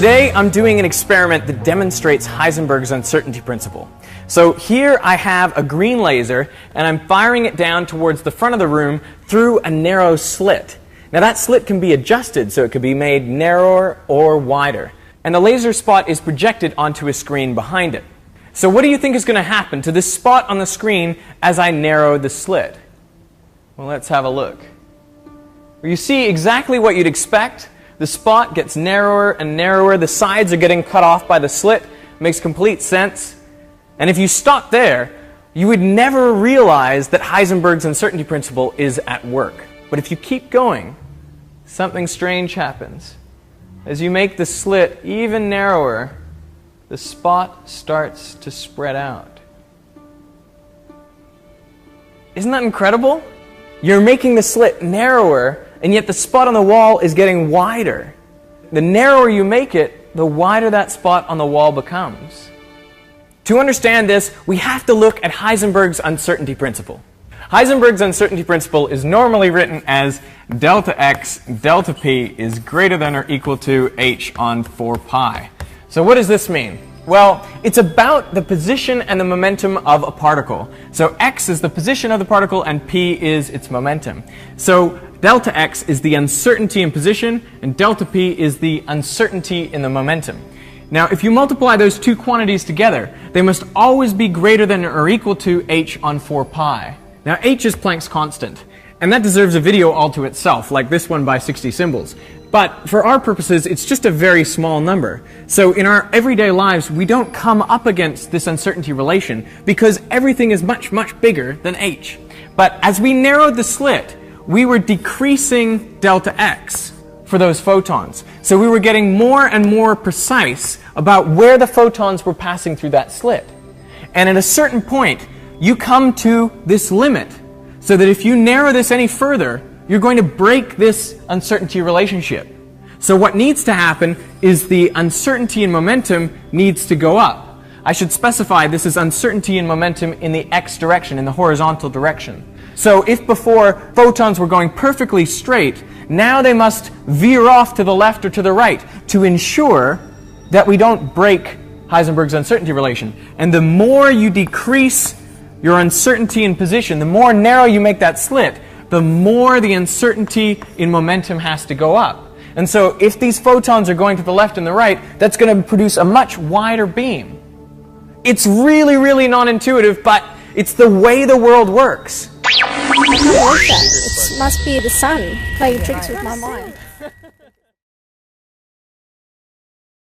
Today I'm doing an experiment that demonstrates Heisenberg's uncertainty principle. So here I have a green laser and I'm firing it down towards the front of the room through a narrow slit. Now that slit can be adjusted so it could be made narrower or wider. And the laser spot is projected onto a screen behind it. So what do you think is going to happen to this spot on the screen as I narrow the slit? Well, let's have a look. You see exactly what you'd expect. The spot gets narrower and narrower. The sides are getting cut off by the slit. Makes complete sense. And if you stop there, you would never realize that Heisenberg's uncertainty principle is at work. But if you keep going, something strange happens. As you make the slit even narrower, the spot starts to spread out. Isn't that incredible? You're making the slit narrower, and yet the spot on the wall is getting wider. The narrower you make it, the wider that spot on the wall becomes. To understand this, we have to look at Heisenberg's uncertainty principle. Heisenberg's uncertainty principle is normally written as delta x delta p is greater than or equal to h on 4 pi. So what does this mean? Well, it's about the position and the momentum of a particle. So x is the position of the particle and p is its momentum. So delta x is the uncertainty in position and delta p is the uncertainty in the momentum. Now, if you multiply those two quantities together, they must always be greater than or equal to h on 4 pi. Now, h is Planck's constant, and that deserves a video all to itself, like this one by 60 symbols. But for our purposes, it's just a very small number. So in our everyday lives, we don't come up against this uncertainty relation because everything is much, much bigger than h. But as we narrowed the slit, we were decreasing delta x for those photons. So we were getting more and more precise about where the photons were passing through that slit. And at a certain point, you come to this limit, so that if you narrow this any further, you're going to break this uncertainty relationship. So what needs to happen is the uncertainty in momentum needs to go up. I should specify this is uncertainty in momentum in the x direction, in the horizontal direction. So if before photons were going perfectly straight, now they must veer off to the left or to the right to ensure that we don't break Heisenberg's uncertainty relation. And the more you decrease your uncertainty in position, the more narrow you make that slit, the more the uncertainty in momentum has to go up. And so if these photons are going to the left and the right, that's going to produce a much wider beam. It's really, really non-intuitive, but it's the way the world works. I can't believe that. It must be the sun playing tricks with my mind.